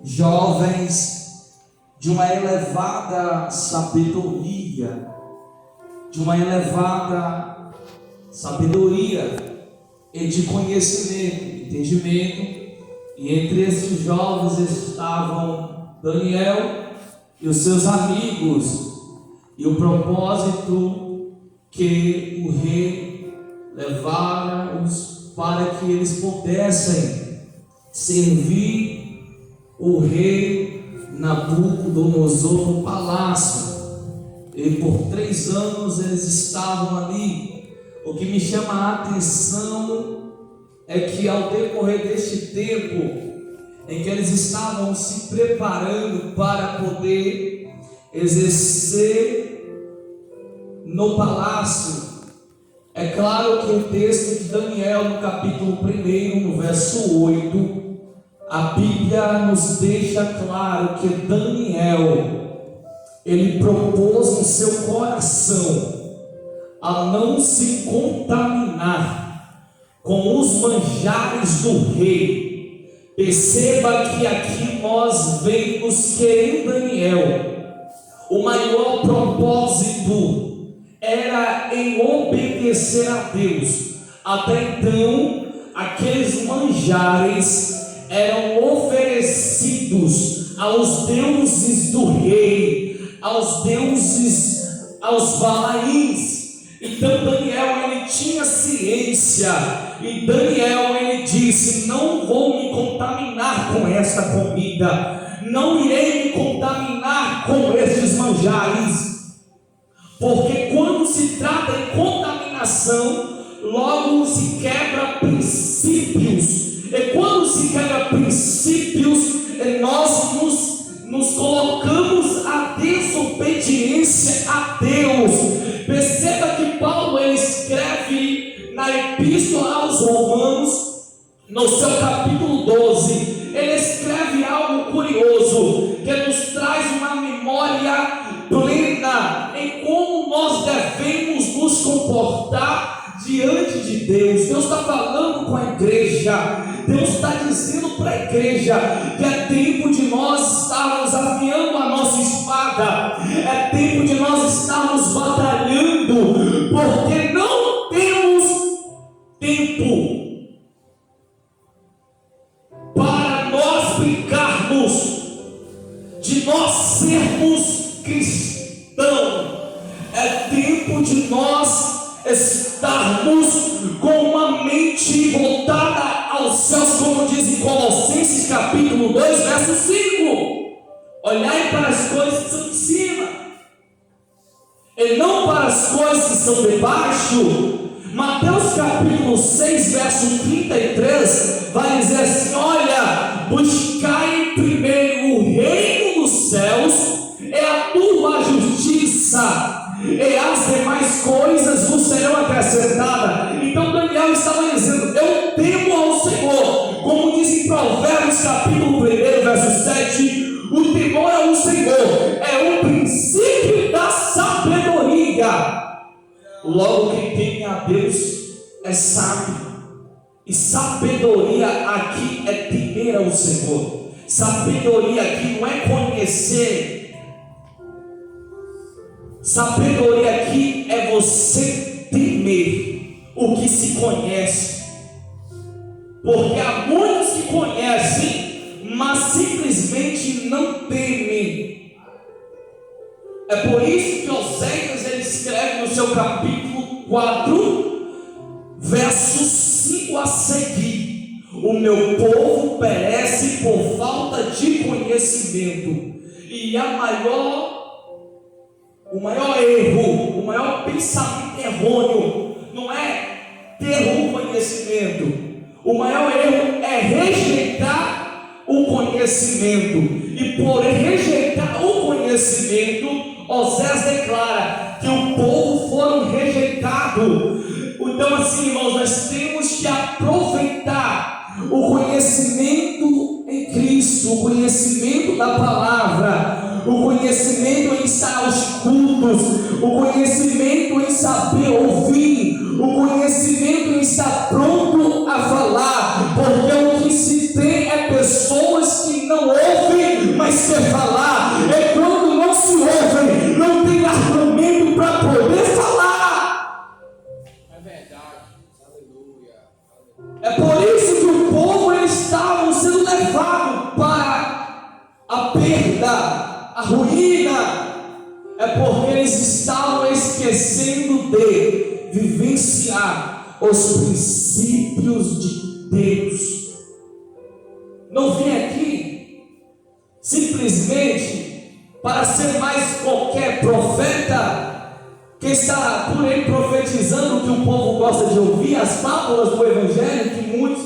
jovens de uma elevada sabedoria, e de conhecimento, entendimento. E entre esses jovens estavam Daniel e os seus amigos, e o propósito que o rei levara-os para que eles pudessem servir o rei Nabucodonosor no palácio. E por 3 anos eles estavam ali. O que me chama a atenção é que ao decorrer deste tempo em que eles estavam se preparando para poder exercer no palácio, é claro que o texto de Daniel, no capítulo 1, no verso 8, a Bíblia nos deixa claro que Daniel, ele propôs no seu coração a não se contaminar com os manjares do rei. Perceba que aqui nós vemos que em Daniel o maior propósito era em obedecer a Deus. Até então, aqueles manjares eram oferecidos aos deuses do rei, aos Balaíns. Então Daniel, ele tinha ciência, e Daniel, ele disse: não vou me contaminar com esta comida, não irei me contaminar com estes manjares, porque quando se trata em contaminação, logo se quebra princípios, e quando se quebra princípios, nós nos colocamos à desobediência a Deus. Perceba que Paulo, ele escreve na Epístola aos Romanos, no seu capítulo 12, ele escreve algo curioso, que nos traz uma memória plena em como nós devemos nos comportar diante de Deus. Deus está falando com a igreja, Deus está dizendo para a igreja que é tempo de nós estarmos afiando a nossa espada, é tempo de nós estarmos batalhando, porque não temos tempo para nós brincarmos de nós sermos cristãos. É tempo de nós estarmos com uma mente voltada aos céus, como diz em Colossenses capítulo 2, verso 5. Olhai para as coisas que são de cima, e não para as coisas que são de baixo. Mateus capítulo 6, verso 33, vai dizer assim: olha, buscai primeiro o reino dos céus e a tua justiça, e as demais coisas vos serão acrescentadas. Então Daniel estava dizendo: eu temo ao Senhor, como diz em Provérbios capítulo 1, verso 7, o temor ao Senhor é o princípio da sabedoria. Logo, quem teme a Deus é sábio, e sabedoria aqui é temer ao Senhor. Sabedoria aqui não é conhecer, sabedoria aqui é você temer o que se conhece, porque há muitos que conhecem, mas simplesmente não temem. É por isso que Oséias, ele escreve no seu capítulo 4, versos 5 a seguir: o meu povo perece por falta de conhecimento, e o maior erro, o maior pensamento errôneo não é ter um conhecimento. O maior erro é rejeitar o conhecimento. E por rejeitar o conhecimento, Osés declara que o povo foram rejeitados. Então assim, irmãos, nós temos que aproveitar o conhecimento em Cristo, o conhecimento da palavra, o conhecimento em estar aos cultos, o conhecimento em saber ouvir, o conhecimento em estar pronto a falar, porque o que se tem é pessoas que não ouvem mas quer falar. É quando não se ouve, não tem argumento para poder falar. É verdade. Aleluia. É por isso que o povo eles estavam sendo levados para a perda, a ruína. É porque eles estavam esquecendo de vivenciar os princípios de Deus. Não vim aqui simplesmente para ser mais qualquer profeta que está por aí profetizando o que o povo gosta de ouvir, as fábulas do Evangelho que muitos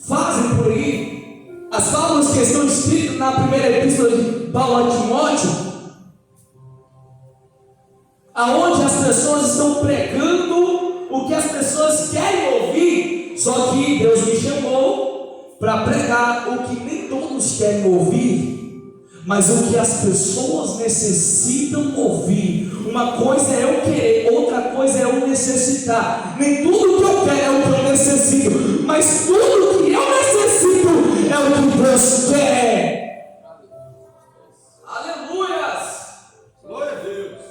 fazem por aí, as fábulas que estão escritas na primeira epístola de Paulo a Timóteo, aonde as pessoas estão pregando o que as pessoas querem ouvir. Só que Deus me chamou para pregar o que nem todos querem ouvir, mas o que as pessoas necessitam ouvir. Uma coisa é eu querer, outra coisa é eu necessitar. Nem tudo que eu quero é o que eu necessito, mas tudo que eu necessito é o que Deus quer. Aleluias! Glória a Deus.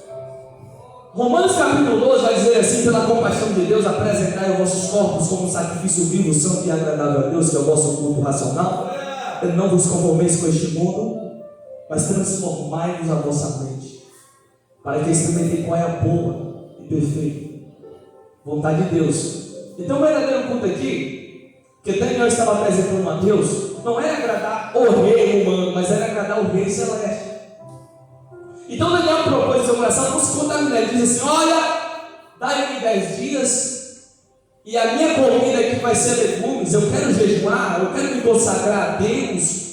Romanos capítulo 12 vai dizer assim: pela compaixão de Deus, apresentai os vossos corpos como sacrifício vivo, santo e agradável a Deus, que é o vosso culto racional. Não vos conformeis com este mundo, mas transformai-vos a vossa mente, para que experimentem qual é a boa e perfeita vontade de Deus. Então o verdadeiro culto aqui, que Daniel estava apresentando a Deus, não era agradar o rei humano, mas era agradar o rei celeste. Então Daniel propôs em seu coração: não se contaminar. Ele diz assim: olha, dá-me 10 dias, e a minha comida aqui vai ser legumes. Eu quero jejuar, eu quero me consagrar a Deus,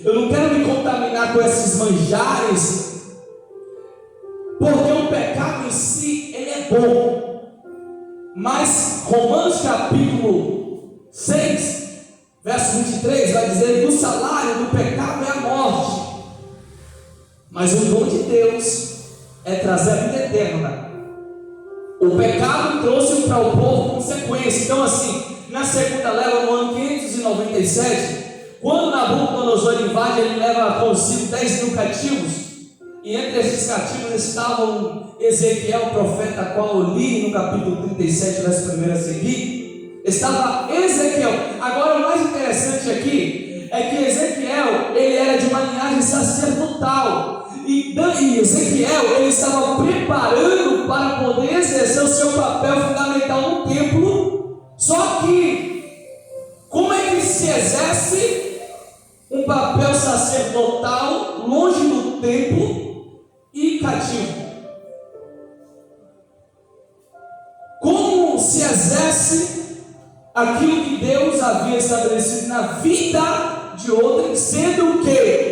eu não quero me contaminar com esses manjares, porque o pecado em si, ele é bom. Mas Romanos capítulo 6, verso 23, vai dizer que o salário do pecado é a morte, mas o dom de Deus é trazer a vida eterna. O pecado trouxe para o povo consequência. Então assim, na segunda leva, no ano 597, quando Nabucodonosor invade, ele leva consigo 10 mil cativos, e entre esses cativos estavam Ezequiel, o profeta, a qual eu li no capítulo 37, verso 1 a seguir. Estava Ezequiel. Agora o mais interessante aqui é que Ezequiel, ele era de uma linhagem sacerdotal, e Ezequiel, ele estava preparando para poder exercer o seu papel fundamental no templo. Só que, como é que se exerce um papel sacerdotal longe do templo e cativo? Como se exerce aquilo que Deus havia estabelecido na vida de outrem, sendo que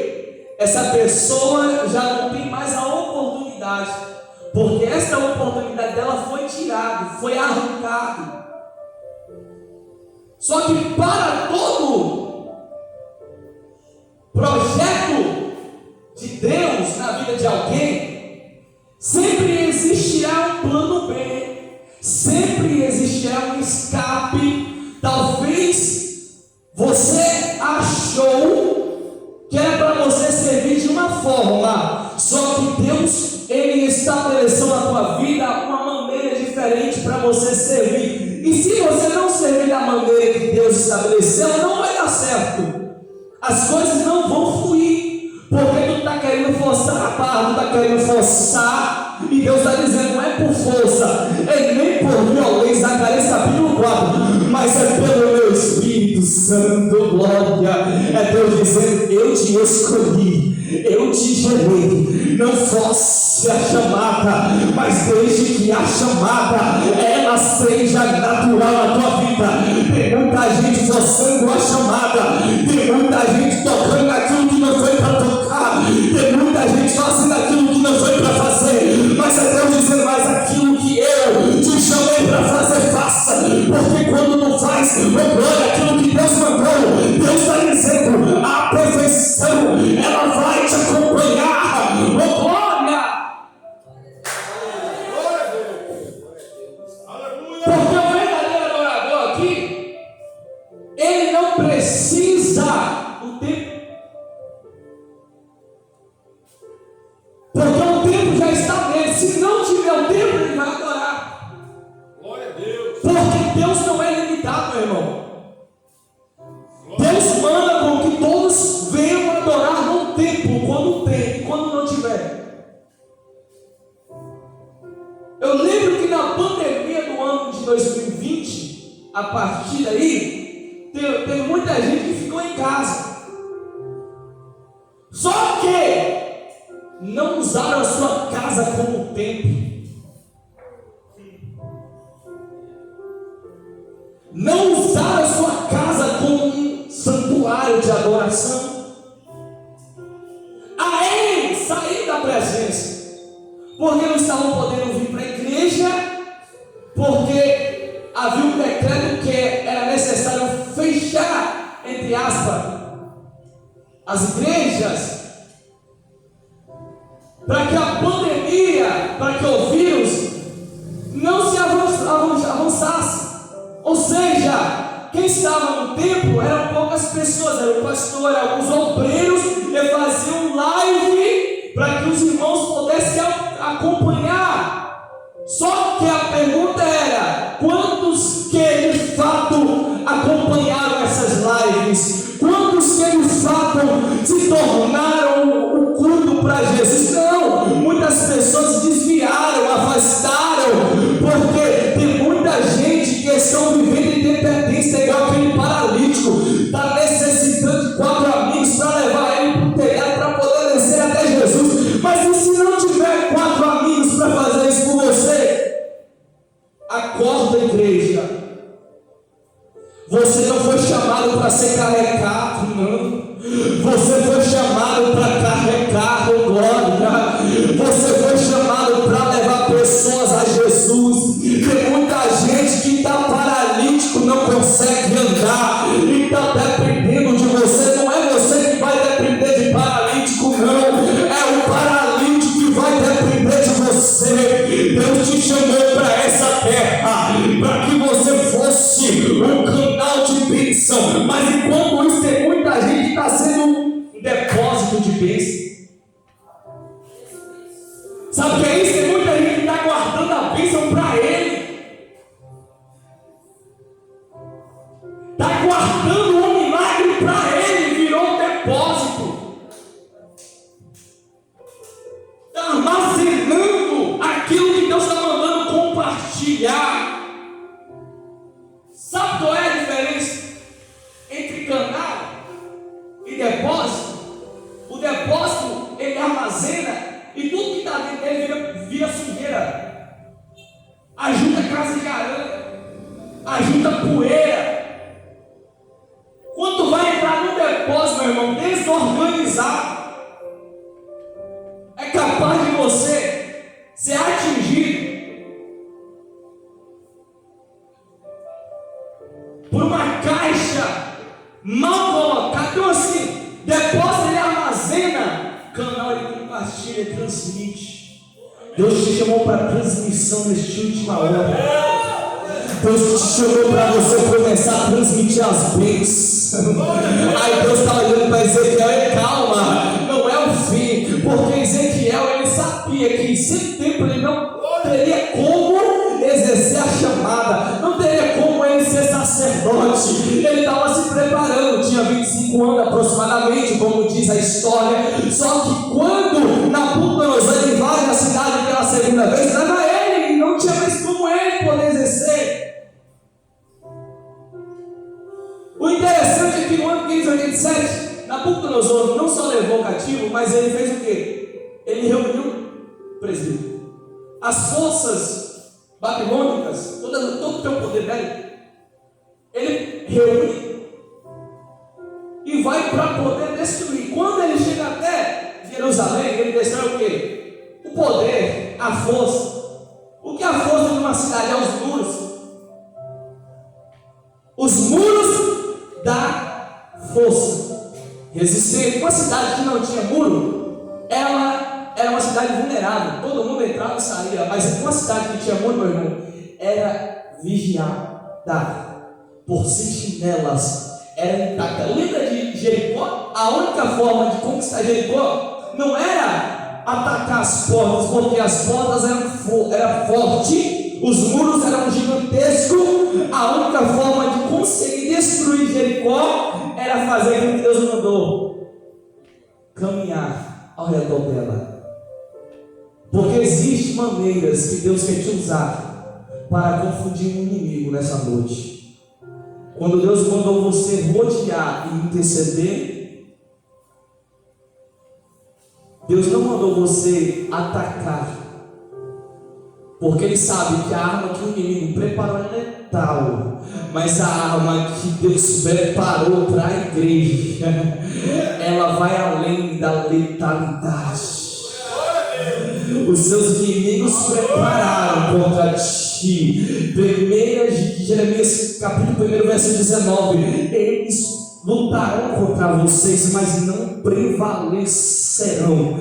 essa pessoa já não tem mais a oportunidade, porque essa oportunidade dela foi tirada, foi arrancada. Só que para todo projeto de Deus na vida de alguém, sempre existirá um plano B, sempre existirá um escape. Talvez você achou que era para você servir de uma forma, só que Deus, ele estabeleceu na tua vida uma maneira diferente para você servir. E se você não servir da maneira que Deus estabeleceu, não vai dar certo. As coisas não vão fluir, porque tu está querendo forçar a barra, tu está querendo forçar, e Deus está dizendo: não é por força, é nem por violência. Zacarias capítulo 4, mas é pelo meu Espírito Santo. Glória. É Deus dizendo: eu te escolhi, eu te gerei. Não force a chamada, mas desde que a chamada ela seja natural na tua vida. Tem muita gente forçando a chamada, tem muita gente tocando aquilo que não foi para tocar, tem muita gente fazendo aquilo que não foi para fazer, mas é Deus dizendo: mas aquilo que eu te chamei para fazer, faça, porque quando não faz, glória, aquilo que Deus mandou, Deus está dizendo: a perfeição, ela vai te acompanhar. Glória! Porque o verdadeiro adorador aqui, ele não precisa do tempo. não é limitado, meu irmão. Deus manda com que todos venham adorar no templo, quando tem e quando não tiver. Eu lembro que na pandemia do ano de 2020, a partir daí, teve muita gente que ficou em casa. Só que não usaram a sua casa como templo. Não usaram a sua casa como um santuário de adoração. Aí saíram da presença, porque não estavam podendo vir para a igreja, porque havia um decreto que era necessário fechar, entre aspas, as igrejas, para que a pandemia, para que o vírus não se avançasse. Ou seja, quem estava no templo eram poucas pessoas, era o pastor, eram alguns obreiros que faziam live para que os irmãos pudessem acompanhar. Só que a pergunta era: quantos que de fato acompanharam essas lives? Quantos que de fato se tornaram o culto para Jesus? Não, muitas pessoas desviaram, afastaram, porque tem muita gente que estão vivendo independência, igual aquele paralítico, está necessitando de 4 amigos para levar ele para o telhado para poder descer até Jesus. Mas e se não tiver 4 amigos para fazer isso por você? Acorda, igreja. Você não foi chamado para ser carregado, não. Você foi chamado para carregar o glória. Você foi chamado para levar pessoas a Jesus. Tem muita gente que está paralítico, não consegue andar e está dependendo de você. Não é você que vai depender de paralítico, não. É o paralítico que vai depender de você. Deus te chamou para essa terra, para que você fosse um canal de bênção. Mas enquanto isso, tem muita gente que está sendo um depósito de bênção. Sabe o que é isso? Tem muita gente que está guardando a bênção para ele. Está guardando um milagre para ele, virou um depósito. Está armazenando aquilo que Deus está mandando compartilhar. Sabe qual é a diferença entre canal e depósito? O depósito, ele armazena e tudo que está dentro dele vira sujeira, ajuda casa de aranha, ajuda poeira. Quando vai entrar no depósito, meu irmão, desorganizado, é capaz de você ser atingido por uma caixa mal colocada. Então assim, depósito ele armazena, canal ele compartilha, ele transmite. Deus te chamou para transmissão nesta última hora. Deus te chamou para você começar a transmitir as bênçãos. Aí Deus está olhando para Ezequiel: calma, não é o fim. Porque Ezequiel, ele sabia que em 100 tempo ele não teria como exercer a chamada, não teria como ele ser sacerdote. Ele estava se preparando, tinha 25 anos aproximadamente, como diz a história. Só que quando Nabucodonosor invade a cidade pela segunda vez, leva ele, e não tinha mais como ele poder exercer. O interessante é que no ano 587, Nabucodonosor não só levou o cativo, mas ele fez o quê? Ele reuniu, presbítero, as forças babilônicas, todo o teu poder bélico, ele reúne e vai para poder destruir. Quando ele chega até Jerusalém, ele destrói o quê? O poder, a força. O que é a força de uma cidade? É os muros. Os muros da força. Resistente. Uma cidade que não tinha muro, ela era uma cidade vulnerável. Todo mundo entrava e saía. Mas uma cidade que tinha muro, meu irmão, era vigiada por sentinelas. Era intacta. Lembra de Jericó? A única forma de conquistar Jericó não era atacar as portas, porque as portas eram fortes os muros eram gigantescos, a única forma de conseguir destruir Jericó era fazer o que Deus mandou: caminhar ao redor dela. Porque existem maneiras que Deus quer te usar para confundir o inimigo nessa noite. Quando Deus mandou você rodear e interceder, Deus não mandou você atacar, porque Ele sabe que a arma que o inimigo preparou é letal, mas a arma que Deus preparou para a igreja, ela vai além da letalidade. Os seus inimigos prepararam contra ti. 1 Jeremias capítulo 1, verso 19. Eles lutarão contra vocês, mas não prevalecerão.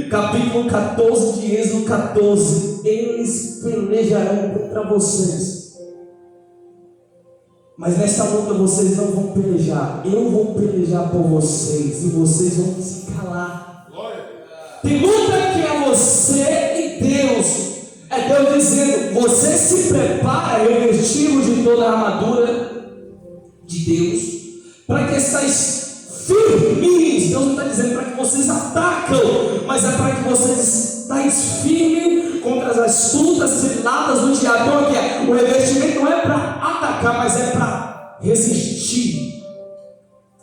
Capítulo 14 de Êxodo 14. Eles pelejarão contra vocês, mas nessa luta vocês não vão pelejar. Eu vou pelejar por vocês e vocês vão se calar. Tem luta que é você e Deus. É Deus dizendo: você se prepara, revestido de toda a armadura de Deus, para que estáis firmes. Deus não está dizendo para que vocês atacam, mas é para que vocês estáis firmes contra as astutas ciladas do diabo. Então aqui o revestimento não é para atacar, mas é para resistir.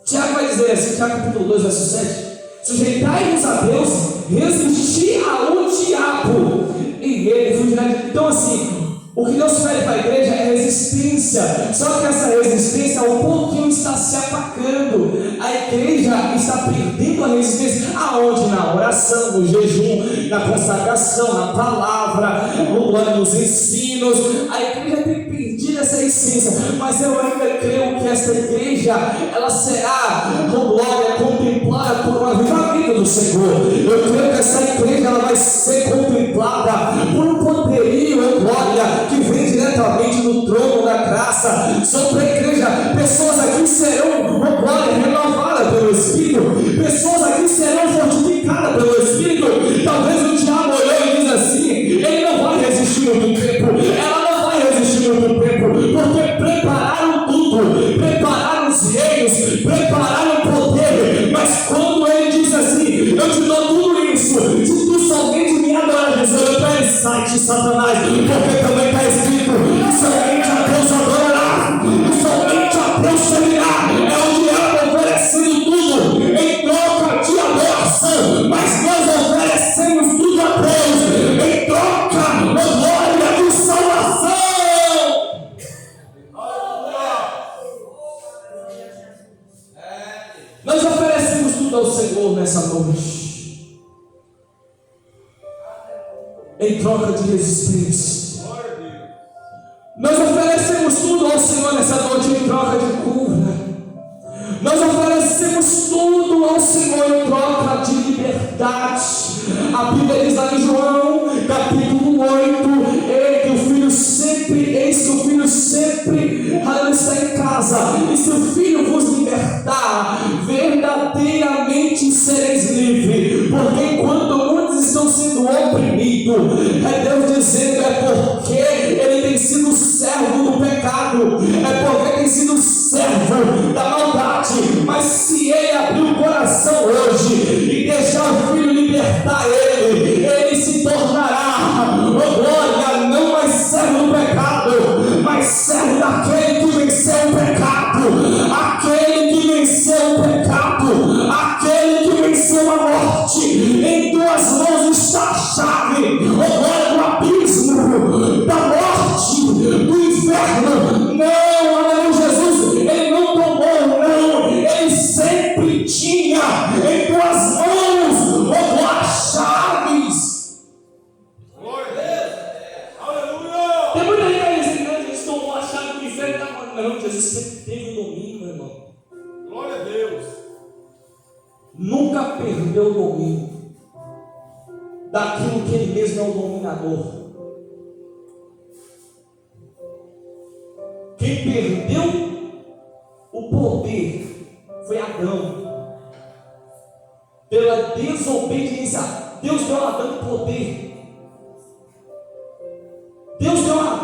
Tiago vai dizer assim, Tiago capítulo 2, verso 7: sujeitai-vos a Deus, resistir ao diabo, e ele fugirá. Então assim, o que Deus pede para a igreja é resistência. Só que essa resistência um pouquinho está se apagando. A igreja está perdendo a resistência. Aonde? Na oração, no jejum, na consagração, na palavra, nos ensinos. A igreja tem perdido essa essência. Mas eu ainda creio que essa igreja, ela será, glória, contemplada por um avivamento do Senhor. Eu creio que essa igreja, ela vai ser contemplada por um poderio, glória, que vem diretamente do trono da graça sobre a igreja. Pessoas aqui serão, glória, renovadas pelo Espírito. Pessoas aqui serão fortificadas pelo Espírito. Talvez o diabo olhou e diz assim: ele não vai resistir muito tempo, ela não vai resistir muito tempo, porque prepararam tudo, prepararam os reinos, prepararam o poder. Mas quando ele diz assim: eu te dou tudo isso, se tu somente me adoras, eu quero sai-te, Satanás, porque também está escrito: somente a Deus adorará, somente a Deus servirá. É o diabo oferecendo tudo em troca de adoração, mas nós oferecemos tudo a Deus em troca da glória de salvação. Nós oferecemos tudo ao Senhor nessa noite, em troca de resistência. Nós oferecemos tudo ao Senhor nessa noite em troca de cura. Nós oferecemos tudo ao Senhor em troca de liberdade. A Bíblia diz lá em João capítulo 8: eis que o filho sempre está em casa, e se o filho vos libertar, verdadeiramente sereis livres. Porque enquanto muitos estão sendo oprimidos, é Deus dizendo: é porque ele tem sido servo do pecado, é porque tem sido servo da maldade. Mas se ele abrir o coração hoje e deixar o filho libertar ele se tornará, oh glória, não mais servo do pecado, mas servo daquele que venceu o pecado, aquele que venceu o pecado, aquele que venceu a morte. Em tuas mãos está a chave, oh glória, do abismo, da morte, do inferno. Não, aleluia, Jesus, ele não tomou, não, ele sempre tinha em tuas mãos, oh glória, chaves. Glória a Deus. Aleluia. Tem muita gente aí dizendo: não, Jesus tomou a chave do inferno. Não, Jesus sempre teve o domínio, meu irmão. Glória a Deus. Nunca perdeu o domínio daquilo que ele mesmo é o dominador. Quem perdeu o poder foi Adão, pela desobediência. Deus deu a Adão poder. Deus deu a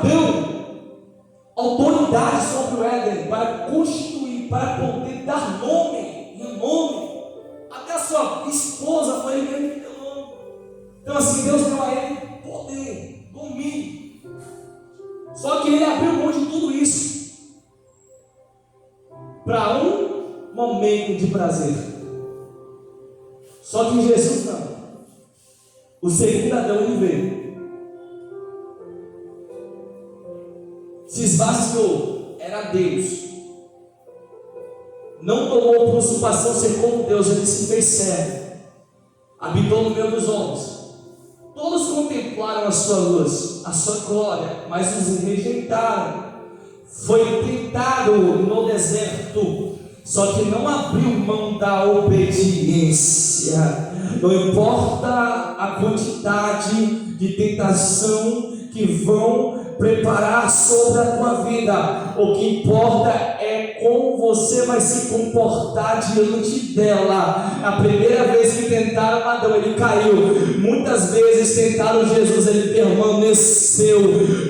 para constituir, para poder dar nome, e nome. Até a sua esposa foi ele mesmo que deu nome. Então assim, Deus deu a ele poder, domínio. Só que ele abriu mão de tudo isso para um momento de prazer. Só que Jesus não. O segundo Adão ele veio, se esvaziou, era Deus, não tomou por usurpação ser como Deus, ele se fez servo, habitou no meio dos homens. Todos contemplaram a sua luz, a sua glória, mas os rejeitaram. Foi tentado no deserto, só que não abriu mão da obediência. Não importa a quantidade de tentação que vão preparar sobre a tua vida, o que importa é como você vai se comportar diante dela. A primeira vez que tentaram Adão, ele caiu. Muitas vezes tentaram Jesus, ele permaneceu,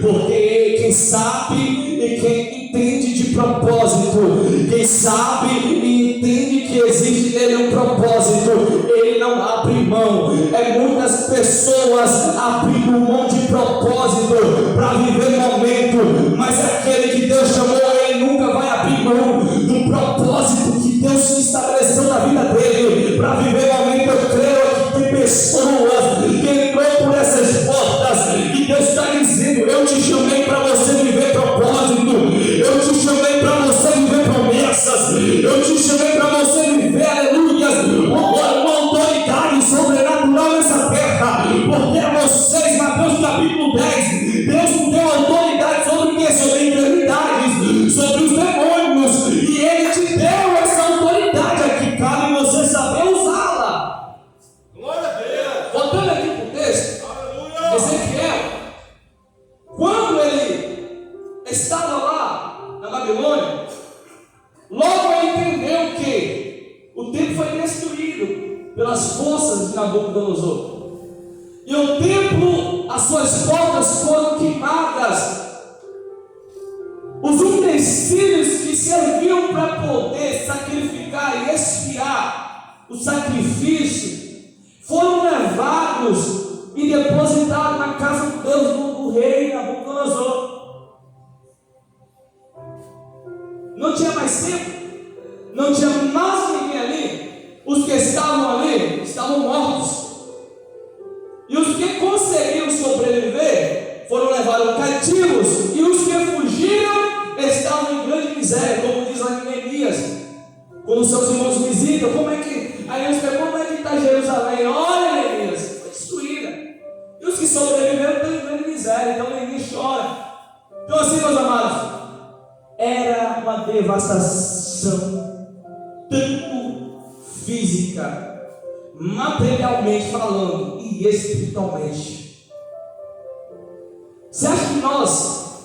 porque quem sabe e quem entende de propósito, quem sabe e entende que existe nele um propósito, ele não abre mão. É muitas pessoas abrindo mão de propósito para viver momento, mas aquele que Deus chamou, ele nunca vai abrir mão do propósito que Deus estabeleceu na vida dele para viver momento. Eu creio que tem pessoas que entrou por essas portas e Deus está dizendo: eu te chamei para você viver propósito, eu te chamei para você viver promessas, eu te chamei para você viver, aleluia, uma autoridade sobrenatural nessa terra, porque vocês, Mateus capítulo 10, Deus não deu autoridade sobre o que? Sobre enfermidades, sobre os demônios, e Ele te deu essa autoridade aqui, cabe você saber usá-la. Glória a Deus. Voltando aqui para o texto, Aleluia. Ezequiel, quando ele estava lá na Babilônia, logo ele entendeu que o templo foi destruído pelas forças de Nabucodonosor, e o templo, as suas portas foram queimadas, os utensílios que serviam para poder sacrificar e expiar o sacrifício foram levados e depositados na casa do Deus do rei Nabucodonosor. Não tinha mais tempo, não tinha mais ninguém ali. Os que estavam ali estavam mortos, e os que conseguiram sobreviver foram levados cativos, e os que fugiram estavam em grande miséria, como diz lá em Neemias, quando seus irmãos visitam. Como é que está Jerusalém? Olha, Neemias, foi destruída, e os que sobreviveram estão em grande miséria. Então Neemias chora. Então assim, meus amados, era uma devastação, tanto física, materialmente falando, e espiritualmente. Você acha que nós,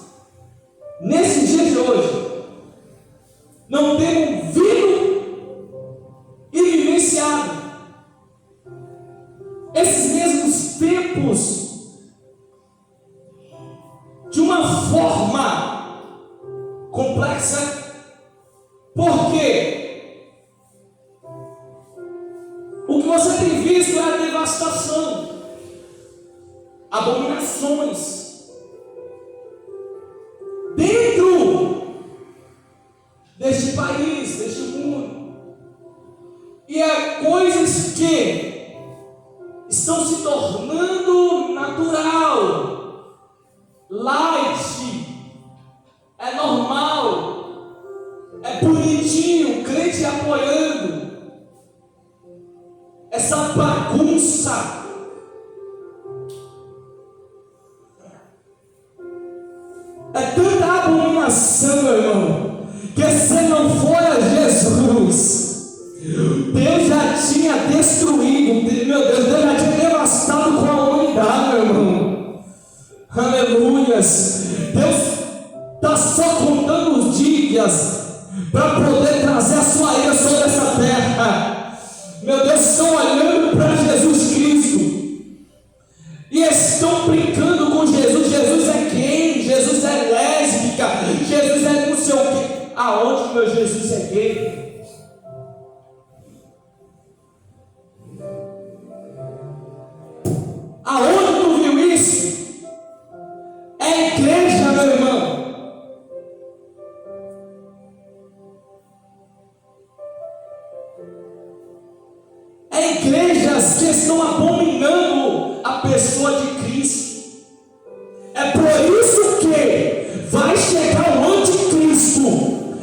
nesse dia de hoje, não temos vindo e vivenciado esses mesmos tempos de uma forma complexa? Por quê? O que você tem visto é a devastação, abominações dentro deste país, deste mundo, e é coisas que estão se tornando natural, light, é normal, é bonitinho, crente apoiando. Essa bagunça é tanta abominação, meu irmão, que se não for a Jesus, Deus já tinha destruído, meu Deus, Deus já tinha devastado com a humanidade, meu irmão. Aleluias. Deus está só contando os dias para poder trazer a sua ira sobre essa terra. Meu Deus, estão olhando para Jesus Cristo e estão brincando com Jesus. Jesus é gay, Jesus é lésbica, Jesus é não sei o que. Aonde meu Jesus é gay. Aonde tu viu isso? É igreja, meu irmão. É igrejas que estão abominando a pessoa de Cristo. É por isso que vai chegar o anticristo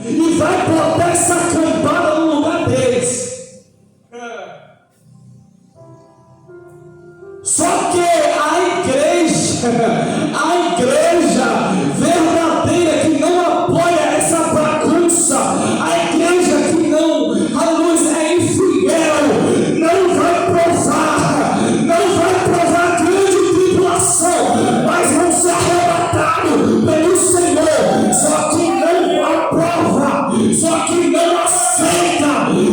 e vai botar essa cambada no lugar deles. Só que a igreja verdadeira que não apoia essa bagunça, a igreja que não, aleluia, é infiel, não vai provar grande tribulação, mas vão ser arrebatados pelo Senhor. Só que não aprova, só que não aceita,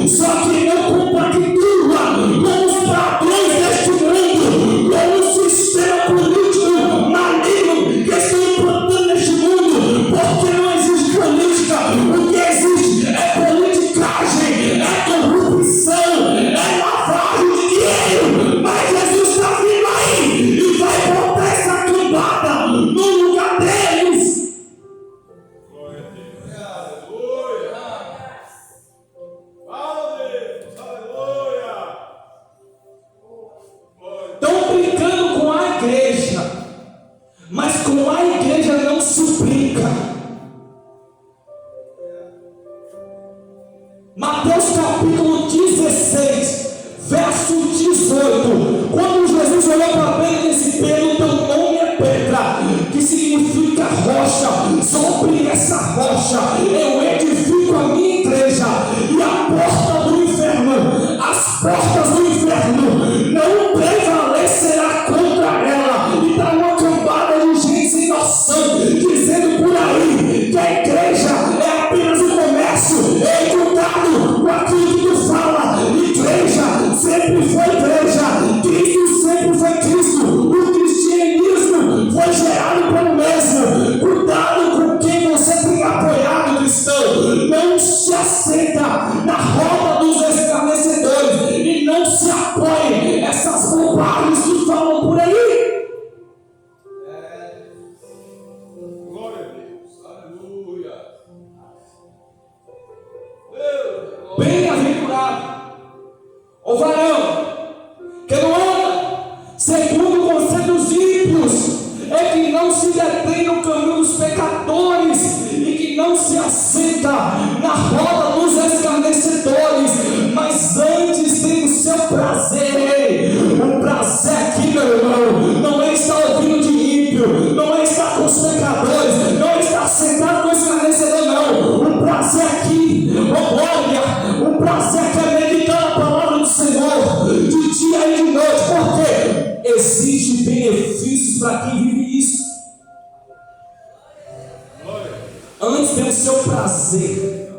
só que não compactua com os padrões deste mundo, com o sistema político maligno que estão implantando neste mundo, porque não existe política, o que existe é politicagem, é corrupção, é lavagem de dinheiro. Mas Jesus está vindo aí e vai botar essa cambada no lugar deles. Glória a Deus. Aleluia. Fala, Deus. Aleluia. Estão brincando com a igreja, mas com a igreja não se brinca. Mateus capítulo 16, verso 18. Quando Jesus olhou para Pedro e disse: Pedro, teu nome é pedra, que significa rocha. Sobre essa rocha eu edifico a minha igreja, e a porta do inferno, as portas do inferno não prevalecerá contra ela. E dá uma cambada de gente sem noção, dizendo por aí que a igreja é apenas um comércio. Ei, cuidado com aquilo que tu fala. Igreja sempre foi igreja, Cristo sempre foi Cristo, o cristianismo foi gerado pelo mesmo. Cuidado com quem você tem apoiado, cristão. Não se assenta na roda dos escarnecedores e não se apoie essas bobagens que falam por aí. Glória a Deus. Aleluia. Bem-aventurado o varão que não anda segundo o conselho dos ímpios, é que não se detém no caminho dos pecadores e que não se assenta na roda dos escarnecedores, mas antes tem o seu prazer. O prazer aqui, meu irmão, não é estar ouvindo de ímpio, não é estar com os pecadores, não é estar sentado com o escarnecedor, não. O prazer aqui, oh glória, o prazer aqui é meditar a palavra do Senhor de dia e de noite, porque existe benefícios para quem vive isso. Antes tem o seu prazer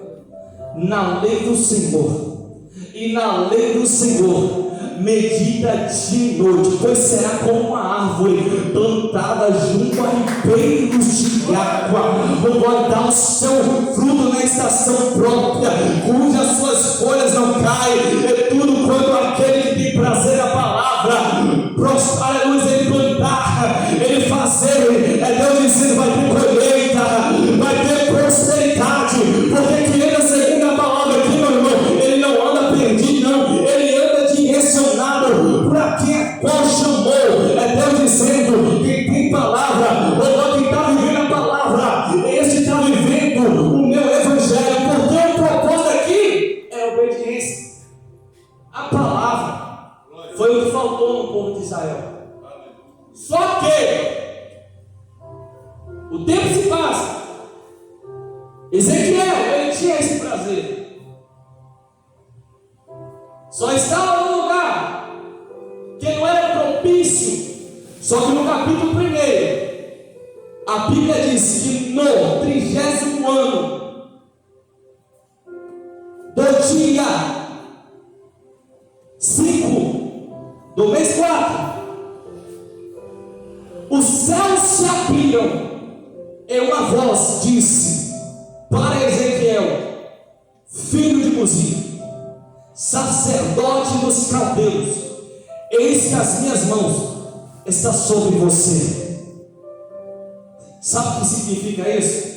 na lei do Senhor, e na lei do Senhor medita dia e noite, pois será como uma árvore plantada junto a ribeiros de água, ou vai dar o seu fruto na estação própria, cujas suas folhas não caem. É tudo quanto aquele que tem prazer na palavra, aleluia, ele plantar, ele fazer. É Deus dizendo: vai ter colheita, vai ter prosperidade, porque quem anda segundo a palavra aqui, meu irmão, ele não anda perdido, não, ele anda direcionado para quem a qual chamou. É Deus dizendo: quem tem palavra, ou quem está vivendo a palavra, esse está vivendo o meu evangelho, porque o propósito aqui é obediência. A palavra foi o que faltou no povo de Israel. Só que o tempo se passa. Ezequiel, ele tinha esse prazer. Só estava no lugar que não era propício. Só que no capítulo 1, a Bíblia diz que no 30º ano do dia 5 do mês 4, os céus se abriram e uma voz disse para Ezequiel: ouvimos isso. Sacerdote dos caldeus, eis que as minhas mãos estão sobre você. Sabe o que significa isso?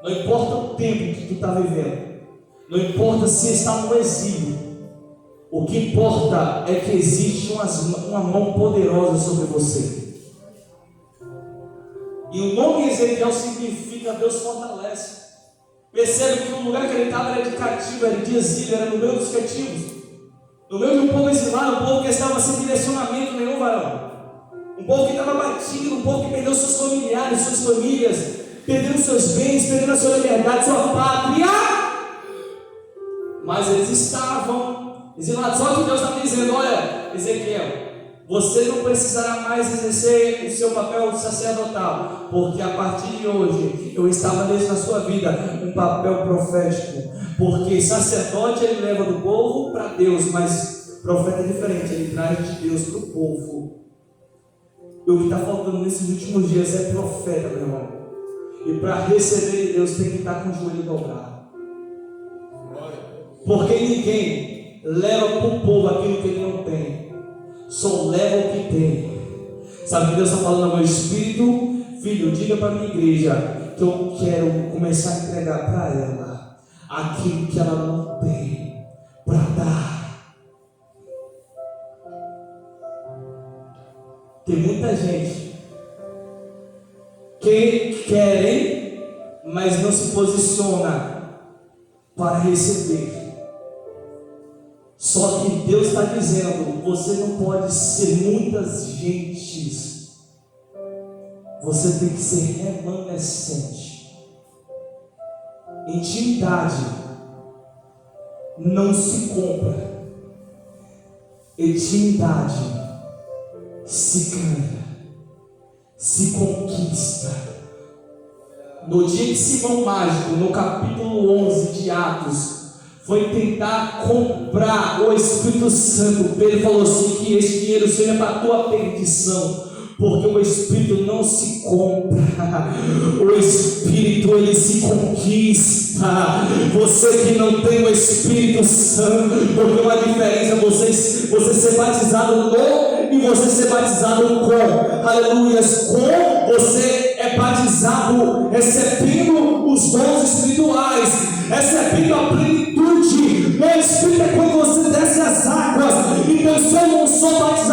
Não importa o tempo que tu está vivendo, não importa se está no exílio, o que importa é que existe uma mão poderosa sobre você. E o nome Ezequiel significa Deus fortalece. Percebe que o lugar que ele estava era de cativo, era de exílio, era no meio dos cativos, no meio de um povo exilado, um povo que estava sem direcionamento nenhum, varão. Um povo que estava batido, um povo que perdeu seus familiares, suas famílias, perdeu seus bens, perdeu a sua liberdade, sua pátria. Mas eles estavam exilados. Só que Deus está dizendo: olha, Ezequiel, você não precisará mais exercer o seu papel sacerdotal, porque a partir de hoje eu estabeleço na sua vida um papel profético. Porque sacerdote ele leva do povo para Deus, mas profeta é diferente, ele traz de Deus para o povo. E o que está faltando nesses últimos dias é profeta, meu irmão. E para receber de Deus tem que estar com o joelho dobrado. Porque ninguém leva para o povo aquilo que ele não tem, só leva o que tem. Sabe o que Deus está falando ao meu espírito? Filho, diga para a minha igreja que eu quero começar a entregar para ela aquilo que ela não tem para dar. Tem muita gente que querem, mas não se posiciona para receber. Só que Deus está dizendo: você não pode ser muitas gentes, você tem que ser remanescente. Intimidade não se compra, intimidade se ganha, se conquista. No dia que Simão Mágico, no capítulo 11 de Atos, foi tentar comprar o Espírito Santo, Pedro falou assim: que esse dinheiro seja para a tua perdição, porque o Espírito não se compra, o Espírito ele se conquista. Você que não tem o Espírito Santo, porque uma diferença você ser batizado no e você ser batizado com, aleluias, com você é batizado recebendo os dons espirituais, recebendo a plenitude. No Espírito é quando você desce as águas. Então se eu não sou batizado